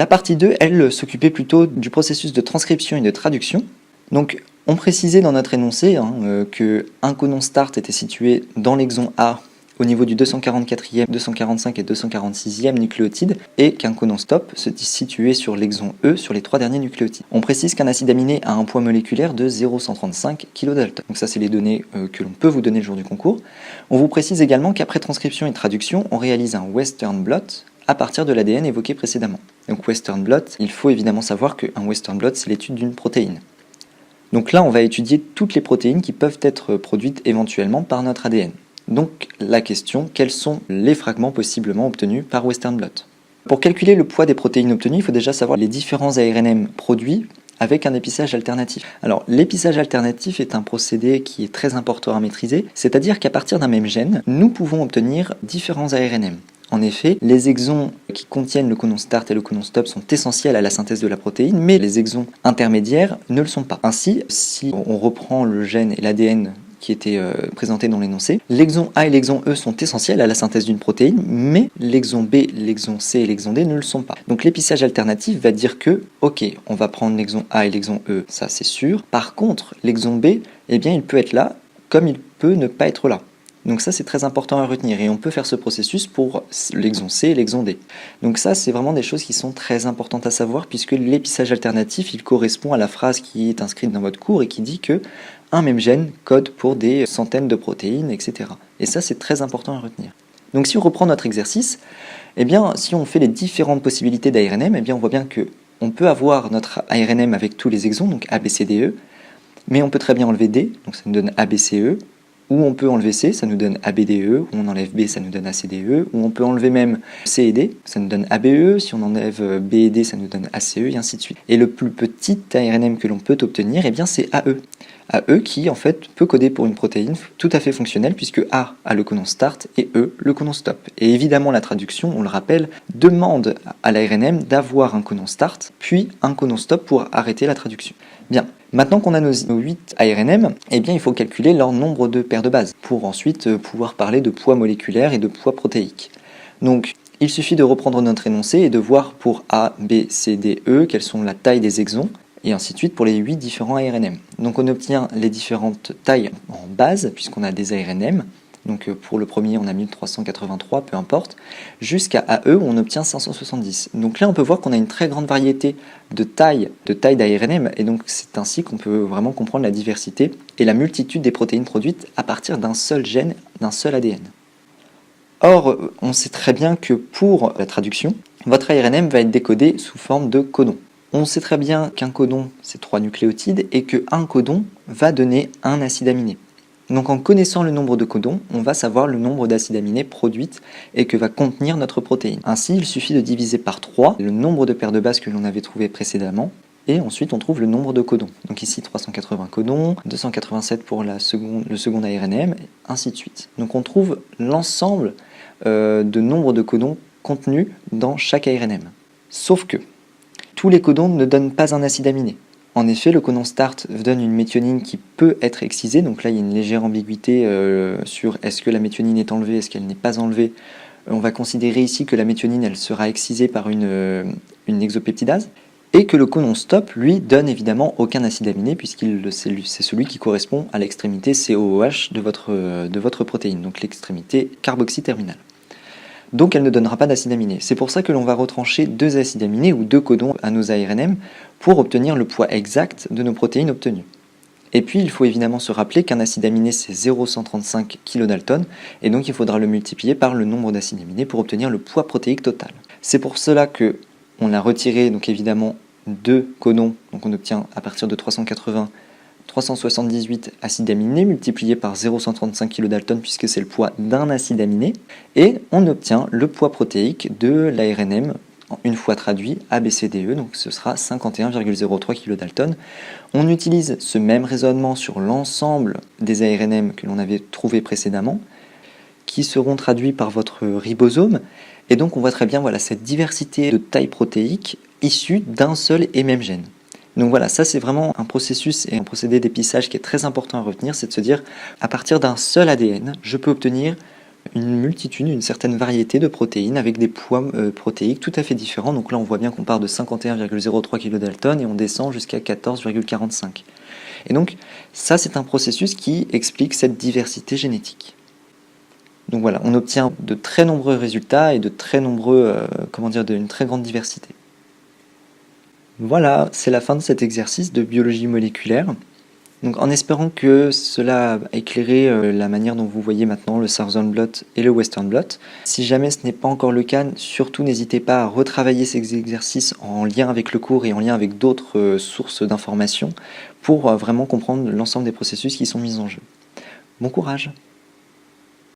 La partie 2, elle, s'occupait plutôt du processus de transcription et de traduction. Donc, on précisait dans notre énoncé qu'un codon start était situé dans l'exon A au niveau du 244e, 245 et 246e nucléotide et qu'un codon stop se situait sur l'exon E sur les 3 derniers nucléotides. On précise qu'un acide aminé a un poids moléculaire de 0,135 kDa. Donc ça, c'est les données que l'on peut vous donner le jour du concours. On vous précise également qu'après transcription et traduction, on réalise un Western blot à partir de l'ADN évoqué précédemment. Donc Western blot, il faut évidemment savoir qu'un Western blot, c'est l'étude d'une protéine. Donc là, on va étudier toutes les protéines qui peuvent être produites éventuellement par notre ADN. Donc la question, quels sont les fragments possiblement obtenus par Western blot? Pour calculer le poids des protéines obtenues, il faut déjà savoir les différents ARNM produits avec un épissage alternatif. Alors l'épissage alternatif est un procédé qui est très important à maîtriser, c'est-à-dire qu'à partir d'un même gène, nous pouvons obtenir différents ARNM. En effet, les exons qui contiennent le codon start et le codon stop sont essentiels à la synthèse de la protéine, mais les exons intermédiaires ne le sont pas. Ainsi, si on reprend le gène et l'ADN qui était présenté dans l'énoncé, l'exon A et l'exon E sont essentiels à la synthèse d'une protéine, mais l'exon B, l'exon C et l'exon D ne le sont pas. Donc l'épissage alternatif va dire que, ok, on va prendre l'exon A et l'exon E, ça c'est sûr. Par contre, l'exon B, eh bien, il peut être là, comme il peut ne pas être là. Donc ça, c'est très important à retenir et on peut faire ce processus pour l'exon C et l'exon D. Donc ça, c'est vraiment des choses qui sont très importantes à savoir puisque l'épissage alternatif, il correspond à la phrase qui est inscrite dans votre cours et qui dit que un même gène code pour des centaines de protéines, etc. Et ça, c'est très important à retenir. Donc si on reprend notre exercice, eh bien, si on fait les différentes possibilités d'ARNM, eh bien, on voit bien qu'on peut avoir notre ARNM avec tous les exons, donc A, B, C, D, E, mais on peut très bien enlever D, donc ça nous donne A, B, C, E, ou on peut enlever C, ça nous donne ABDE, ou on enlève B, ça nous donne ACDE, ou on peut enlever même C et D, ça nous donne ABE, si on enlève B et D, ça nous donne ACE, et ainsi de suite. Et le plus petit ARNM que l'on peut obtenir, eh bien c'est AE. AE qui en fait peut coder pour une protéine tout à fait fonctionnelle puisque A a le codon start et E le codon stop. Et évidemment la traduction, on le rappelle, demande à l'ARNM d'avoir un codon start puis un codon stop pour arrêter la traduction. Bien, maintenant qu'on a nos 8 ARNM, eh bien il faut calculer leur nombre de paires de bases pour ensuite pouvoir parler de poids moléculaire et de poids protéique. Donc il suffit de reprendre notre énoncé et de voir pour A, B, C, D, E quelles sont la taille des exons et ainsi de suite pour les 8 différents ARNM. Donc on obtient les différentes tailles en base, puisqu'on a des ARNM. Donc pour le premier, on a 1383, peu importe, jusqu'à AE où on obtient 570. Donc là, on peut voir qu'on a une très grande variété de tailles d'ARNM, et donc c'est ainsi qu'on peut vraiment comprendre la diversité et la multitude des protéines produites à partir d'un seul gène, d'un seul ADN. Or, on sait très bien que pour la traduction, votre ARNM va être décodé sous forme de codon. On sait très bien qu'un codon, c'est 3 nucléotides et qu'un codon va donner un acide aminé. Donc en connaissant le nombre de codons, on va savoir le nombre d'acides aminés produites et que va contenir notre protéine. Ainsi, il suffit de diviser par 3 le nombre de paires de bases que l'on avait trouvé précédemment et ensuite on trouve le nombre de codons. Donc ici 380 codons, 287 pour le second ARNM, et ainsi de suite. Donc on trouve l'ensemble de nombre de codons contenus dans chaque ARNM. Sauf que tous les codons ne donnent pas un acide aminé. En effet, le codon start donne une méthionine qui peut être excisée, donc là il y a une légère ambiguïté sur est-ce que la méthionine est enlevée, est-ce qu'elle n'est pas enlevée. On va considérer ici que la méthionine elle sera excisée par une exopeptidase, et que le codon stop, lui, donne évidemment aucun acide aminé, puisque c'est celui qui correspond à l'extrémité COOH de votre protéine, donc l'extrémité carboxyterminale. Donc elle ne donnera pas d'acide aminé. C'est pour ça que l'on va retrancher 2 acides aminés ou 2 codons à nos ARNM pour obtenir le poids exact de nos protéines obtenues. Et puis il faut évidemment se rappeler qu'un acide aminé c'est 0,135 kDa et donc il faudra le multiplier par le nombre d'acides aminés pour obtenir le poids protéique total. C'est pour cela que on a retiré donc évidemment 2 codons, donc on obtient à partir de 378 acides aminés multipliés par 0,135 kDa puisque c'est le poids d'un acide aminé, et on obtient le poids protéique de l'ARNM une fois traduit ABCDE, donc ce sera 51,03 kDa. On utilise ce même raisonnement sur l'ensemble des ARNM que l'on avait trouvé précédemment, qui seront traduits par votre ribosome, et donc on voit très bien voilà, cette diversité de taille protéique issue d'un seul et même gène. Donc voilà, ça c'est vraiment un processus et un procédé d'épissage qui est très important à retenir, c'est de se dire, à partir d'un seul ADN, je peux obtenir une certaine variété de protéines avec des poids protéiques tout à fait différents. Donc là, on voit bien qu'on part de 51,03 kDa et on descend jusqu'à 14,45. Et donc, ça, c'est un processus qui explique cette diversité génétique. Donc voilà, on obtient de très nombreux résultats et de très nombreux, d'une très grande diversité. Voilà, c'est la fin de cet exercice de biologie moléculaire. Donc en espérant que cela a éclairé la manière dont vous voyez maintenant le Southern blot et le Western blot. Si jamais ce n'est pas encore le cas, surtout n'hésitez pas à retravailler ces exercices en lien avec le cours et en lien avec d'autres sources d'informations pour vraiment comprendre l'ensemble des processus qui sont mis en jeu. Bon courage!